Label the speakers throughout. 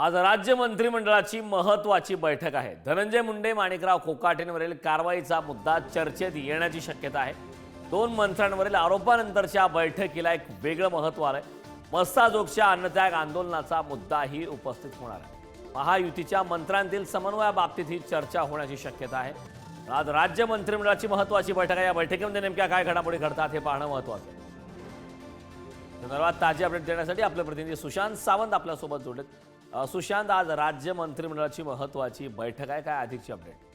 Speaker 1: आज राज्य मंत्रिमंडळाची महत्त्वाची बैठक आहे। धनंजय मुंडे माणिकराव कोकाटेंवरील कारवाईचा मुद्दा चर्चेत येण्याची शक्यता आहे। दोन मंत्र्यांवरील आरोपानंतरच्या बैठकीला एक वेगळं महत्त्व आलंय। मस्साजोगच्या अन्नत्याग आंदोलनाचा मुद्दाही उपस्थित होणार आहे। महायुतीच्या मंत्र्यांतील समन्वयाबाबतीत ही चर्चा होण्याची शक्यता आहे। आज राज्य मंत्रिमंडळाची महत्त्वाची बैठक आहे। या बैठकीमध्ये नेमक्या काय घडामोडी घडतात हे पाहणं महत्त्वाचं आहे। धन्यवाद। ताजी अपडेट देण्यासाठी आपले प्रतिनिधी सुशांत सावंत आपल्यासोबत जोडलेत। सुशांत, आज राज्य मंत्रिमंडळाची महत्त्वाची बैठक आहे, काय अधिकची अपडेट?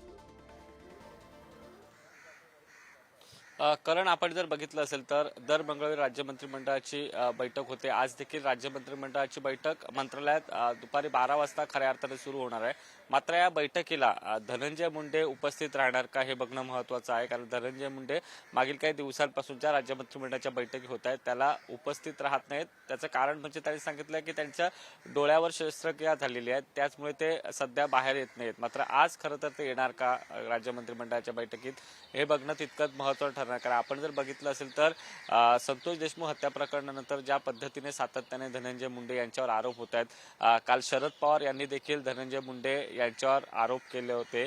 Speaker 2: करण, आपण जर बघितलं असेल तर दर मंगळवारी राज्य मंत्रिमंडळाची बैठक होते। आज देखील राज्य मंत्रिमंडळाची बैठक मंत्रालयात दुपारी 12 वाजता खऱ्या अर्थाने सुरू होणार आहे। मात्र या बैठकीला धनंजय मुंडे उपस्थित राहणार का हे बघणं महत्त्वाचं आहे, कारण धनंजय मुंडे मागील काही दिवसांपासून ज्या राज्य मंत्रिमंडळाच्या बैठकी होत आहेत त्याला उपस्थित राहत नाहीत। त्याचं कारण म्हणजे त्यांनी सांगितलं की त्यांच्या डोळ्यावर शस्त्रक्रिया झालेली आहे, त्याचमुळे ते सध्या बाहेर येत नाहीत। मात्र आज खरं तर ते येणार का राज्य मंत्रिमंडळाच्या बैठकीत हे बघणं तितकंच महत्त्वाचं ठरणार। कारण आपण जर बघितलं असेल तर संतोष देशमुख हत्या प्रकरणानंतर ज्या पद्धतीने सातत्याने धनंजय मुंडे यांच्यावर आरोप होत आहेत, काल शरद पवार यांनी देखील धनंजय मुंडे यांच्यावर आरोप केले होते।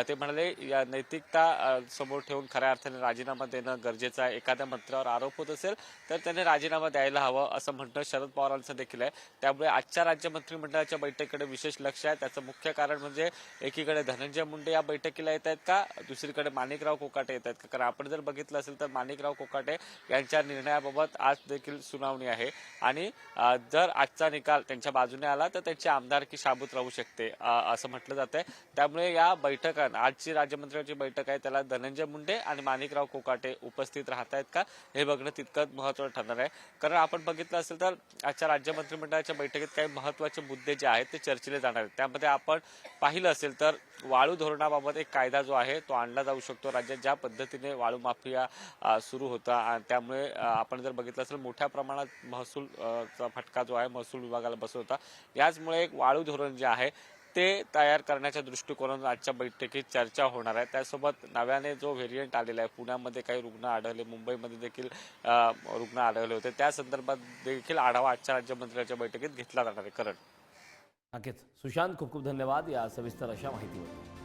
Speaker 2: ते म्हणाले या नैतिकता समोर ठेवून खऱ्या अर्थाने राजीनामा देणं गरजेचं आहे। एखाद्या मंत्र्यावर आरोप होत असेल तर त्याने राजीनामा द्यायला हवं असं म्हणणं शरद पवारांचं देखील आहे। त्यामुळे आजच्या राज्य मंत्रिमंडळाच्या बैठकीकडे विशेष लक्ष आहे। त्याचं मुख्य कारण म्हणजे एकीकडे धनंजय मुंडे या बैठकीला येत आहेत का, दुसरीकडे माणिकराव कोकाटे येत आहेत का। कारण आपण जर बघितलं असेल तर माणिकराव कोकाटे यांच्या निर्णयाबाबत आज देखील सुनावणी आहे आणि जर आजचा निकाल त्यांच्या बाजूने आला तर त्यांची आमदारकी शाबूत राहू शकते असं म्हटलं जातंय। त्यामुळे या बैठकात आजची राज्यमंत्र्यांची बैठक आहे त्याला धनंजय मुंडे आणि माणिकराव कोकाटे उपस्थित राहत आहेत का हे बघणं तितकंच महत्त्वाचं ठरणार आहे। कारण आपण बघितलं असेल तर आजच्या राज्य मंत्रिमंडळाच्या बैठकीत काही महत्त्वाचे मुद्दे जे आहेत ते चर्चेले जाणार आहेत। त्यामध्ये आपण पाहिलं असेल तर वाळू धोरणाबाबत एक कायदा जो आहे तो आणला जाऊ शकतो। राज्यात ज्या पद्धतीने वाळू माफिया सुरू होता आणि त्यामुळे आपण जर बघितलं असेल मोठ्या प्रमाणात महसूलचा फटका जो आहे महसूल विभागाला बसत होता। याचमुळे एक वाळू धोरण जे आहे ते तयार करण्याच्या दृष्टिकोनातून आजच्या बैठकीत चर्चा होणार आहे। त्यासोबत नव्याने जो व्हेरियंट आलेला आहे, पुण्यामध्ये काही रुग्ण आढळले, मुंबईमध्ये देखील रुग्ण आढळले होते, त्या संदर्भात देखील आढावा आजच्या राज्यमंत्र्यांच्या बैठकीत घेतला जाणार आहे। करण,
Speaker 1: नक्कीच सुशांत, खूप खूप धन्यवाद या सविस्तर अशा माहितीबद्दल।